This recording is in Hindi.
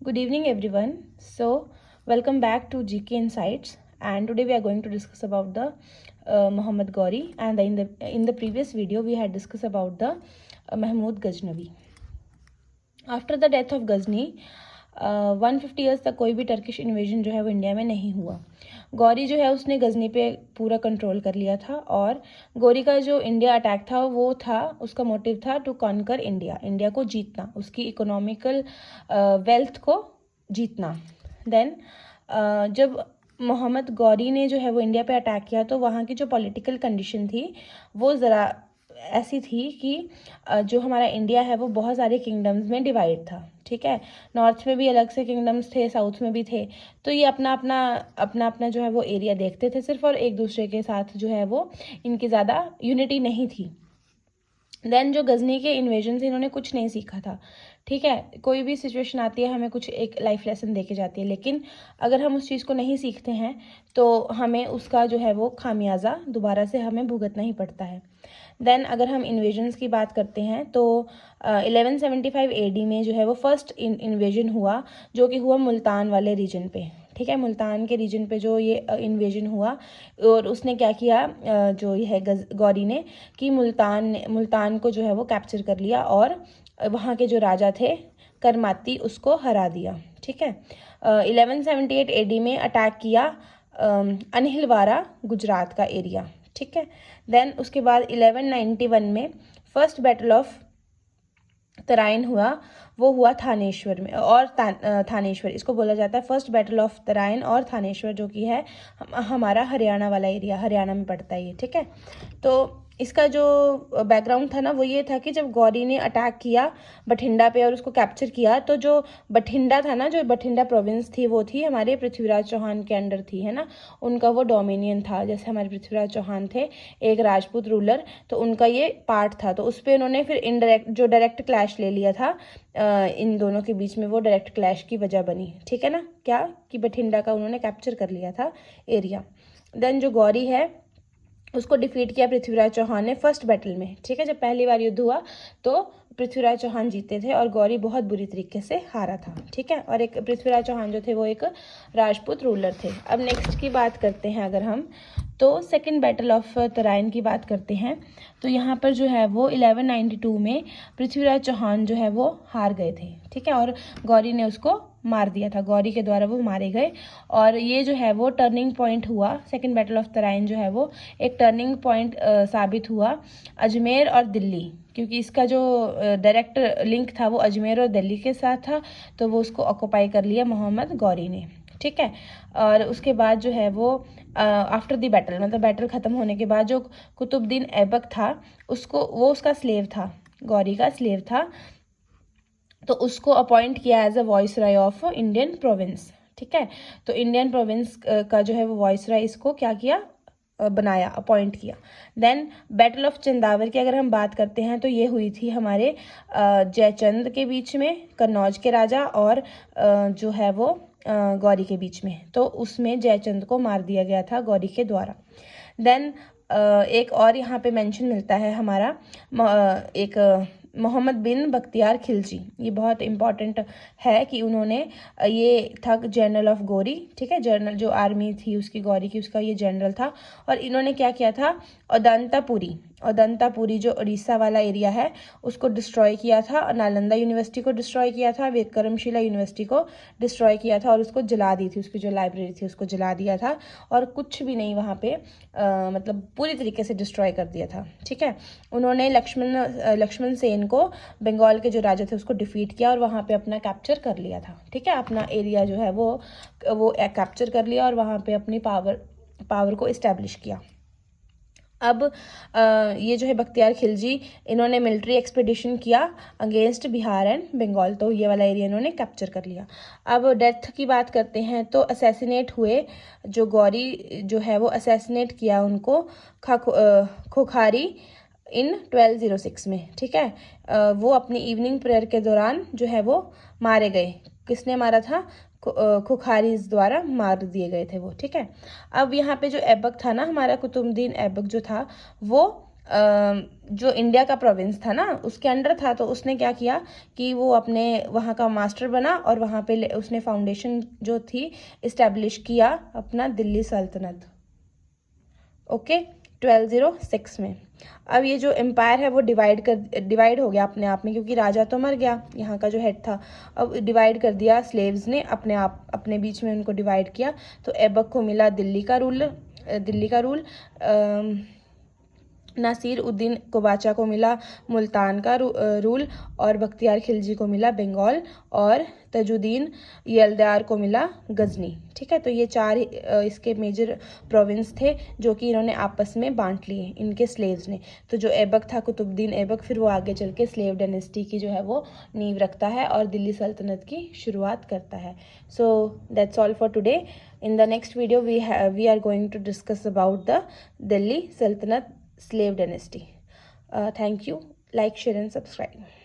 Good evening, everyone. So, welcome back to GK Insights. And today we are going to discuss about the Muhammad Ghori. And in the previous video, we had discussed about the Mahmud Ghaznavi. After the death of Ghazni 150 years तक कोई भी टर्किश इन्वेजन जो है वो इंडिया में नहीं हुआ। गौरी जो है उसने गजनी पे पूरा कंट्रोल कर लिया था और गौरी का जो इंडिया अटैक था वो था, उसका मोटिव था टू कॉन्कर इंडिया, इंडिया को जीतना, उसकी इकोनॉमिकल वेल्थ को जीतना। देन जब मोहम्मद गौरी ने जो है वो इंडिया पे अटैक किया तो वहाँ की जो पॉलिटिकल कंडीशन थी वो ज़रा ऐसी थी कि जो हमारा इंडिया है वो बहुत सारे किंगडम्स में डिवाइड था। ठीक है, नॉर्थ में भी अलग से किंगडम्स थे, साउथ में भी थे, तो ये अपना अपना जो है वो एरिया देखते थे सिर्फ, और एक दूसरे के साथ जो है वो इनकी ज़्यादा यूनिटी नहीं थी। देन जो गजनी के इन्वेजन से इन्होंने कुछ नहीं सीखा था। ठीक है, कोई भी सिचुएशन आती है हमें कुछ एक लाइफ लेसन दे के जाती है, लेकिन अगर हम उस चीज़ को नहीं सीखते हैं तो हमें उसका जो है वो खामियाजा दोबारा से हमें भुगतना ही पड़ता है। देन अगर हम इन्वेजन्स की बात करते हैं तो 1175 AD में जो है वो फर्स्ट इन्वेजन हुआ, जो कि हुआ मुल्तान वाले रीजन पे। ठीक है, मुल्तान के रीजन पे जो ये इन्वेजन हुआ, और उसने क्या किया, जो ये है गौरी ने, कि मुल्तान को जो है वो कैप्चर कर लिया और वहाँ के जो राजा थे करमाती उसको हरा दिया। ठीक है, 1178 AD में अटैक किया अनहिलवारा गुजरात का एरिया। ठीक है, देन उसके बाद 1191 में फर्स्ट बैटल ऑफ तराइन हुआ, वो हुआ थानेश्वर में, और थानेश्वर इसको बोला जाता है फर्स्ट बैटल ऑफ तराइन, और थानेश्वर जो कि है हमारा हरियाणा वाला एरिया, हरियाणा में पड़ता है ये। ठीक है, तो इसका जो बैकग्राउंड था ना वो ये था कि जब गौरी ने अटैक किया बठिंडा पे और उसको कैप्चर किया, तो जो बठिंडा था ना, जो बठिंडा प्रोविंस थी वो थी हमारे पृथ्वीराज चौहान के अंडर थी, है ना, उनका वो डोमिनियन था। जैसे हमारे पृथ्वीराज चौहान थे एक राजपूत रूलर, तो उनका ये पार्ट था, तो उस पर उन्होंने फिर इनडायरेक्ट जो डायरेक्ट क्लैश ले लिया था इन दोनों के बीच में, वो डायरेक्ट क्लैश की वजह बनी। ठीक है ना, क्या कि बठिंडा का उन्होंने कैप्चर कर लिया था एरिया। देन जो गौरी है उसको डिफीट किया पृथ्वीराज चौहान ने फर्स्ट बैटल में। ठीक है, जब पहली बार युद्ध हुआ तो पृथ्वीराज चौहान जीते थे और गौरी बहुत बुरी तरीके से हारा था। ठीक है, और एक पृथ्वीराज चौहान जो थे वो एक राजपूत रूलर थे। अब नेक्स्ट की बात करते हैं अगर हम, तो सेकंड बैटल ऑफ तराइन की बात करते हैं, तो यहाँ पर जो है वो 1192 में पृथ्वीराज चौहान जो है वो हार गए थे। ठीक है, और गौरी ने उसको मार दिया था, गौरी के द्वारा वो मारे गए, और ये जो है वो टर्निंग पॉइंट हुआ। सेकंड बैटल ऑफ तराइन जो है वो एक टर्निंग पॉइंट साबित हुआ अजमेर और दिल्ली, क्योंकि इसका जो डायरेक्ट लिंक था वो अजमेर और दिल्ली के साथ था, तो वो उसको ऑक्युपाई कर लिया मोहम्मद गौरी ने। ठीक है, और उसके बाद जो है वो आफ्टर द बैटल, मतलब बैटल ख़त्म होने के बाद जो कुतुबुद्दीन ऐबक था उसका स्लेव था, गौरी का स्लेव था, तो उसको अपॉइंट किया as a viceroy of Indian province. ठीक है, तो इंडियन प्रोविंस का जो है वो वॉइस राय इसको क्या किया, बनाया, अपॉइंट किया। देन बैटल ऑफ चंदावर की अगर हम बात करते हैं तो ये हुई थी हमारे जयचंद के बीच में, कन्नौज के राजा, और जो है वो गौरी के बीच में, तो उसमें जयचंद को मार दिया गया था गौरी के द्वारा। देन एक और यहाँ पे मेंशन मिलता है हमारा एक मोहम्मद बिन बख्तियार खिलजी, ये बहुत इंपॉर्टेंट है कि उन्होंने, ये था जनरल ऑफ गौरी। ठीक है, जनरल जो आर्मी थी उसकी गौरी की, उसका ये जनरल था, और इन्होंने क्या किया था, अदंतापुरी जो उड़ीसा वाला एरिया है उसको डिस्ट्रॉय किया था, नालंदा यूनिवर्सिटी को डिस्ट्रॉय किया था, विक्रमशिला यूनिवर्सिटी को डिस्ट्रॉय किया था, और उसको जला दी थी, उसकी जो लाइब्रेरी थी उसको जला दिया था, और कुछ भी नहीं वहाँ पे मतलब पूरी तरीके से डिस्ट्रॉय कर दिया था। ठीक है, उन्होंने लक्ष्मण सेन को, बंगाल के जो राजा थे, उसको डिफीट किया और वहाँ पे अपना कैप्चर कर लिया था। ठीक है, अपना एरिया जो है वो कैप्चर कर लिया और वहाँ पे अपनी पावर को इस्टेब्लिश किया। अब ये जो है बख्तियार खिलजी, इन्होंने मिलिट्री एक्सपीडिशन किया अगेंस्ट बिहार एंड बंगाल, तो ये वाला एरिया इन्होंने कैप्चर कर लिया। अब डेथ की बात करते हैं तो असैसिनेट हुए, जो गौरी जो है वो असैसिनेट किया उनको खोखारी इन 1206 में। ठीक है, वो अपनी इवनिंग प्रेयर के दौरान जो है वो मारे गए। किसने मारा था, खुखारीज द्वारा मार दिए गए थे वो। ठीक है, अब यहाँ पे जो ऐबक था ना हमारा कुतुबुद्दीन ऐबक जो था वो जो इंडिया का प्रोविंस था ना उसके अंडर था, तो उसने क्या किया कि वो अपने वहाँ का मास्टर बना और वहाँ पे उसने फाउंडेशन जो थी इस्टेब्लिश किया अपना दिल्ली सल्तनत। ओके, 1206 में। अब ये जो एम्पायर है वो डिवाइड हो गया अपने आप में, क्योंकि राजा तो मर गया, यहाँ का जो हेड था। अब डिवाइड कर दिया स्लेव्स ने अपने बीच में उनको डिवाइड किया। तो ऐबक को मिला दिल्ली का रूल, नासिर उद्दीन कोबाचा को मिला मुल्तान का रूल, और बख्तियार खिलजी को मिला बंगाल, और तजुद्दीन यलदार को मिला गजनी। ठीक है, तो ये 4 इसके मेजर प्रोविंस थे जो कि इन्होंने आपस में बांट लिए इनके स्लेव्स ने। तो जो ऐबक था कुतुबुद्दीन ऐबक, फिर वो आगे चल के स्लेव डायनेस्टी की जो है वो नींव रखता है और दिल्ली सल्तनत की शुरुआत करता है। So that's all for today. In the next video we are going to discuss about the Delhi Saltanat slave dynasty. Thank you. Like, share and subscribe.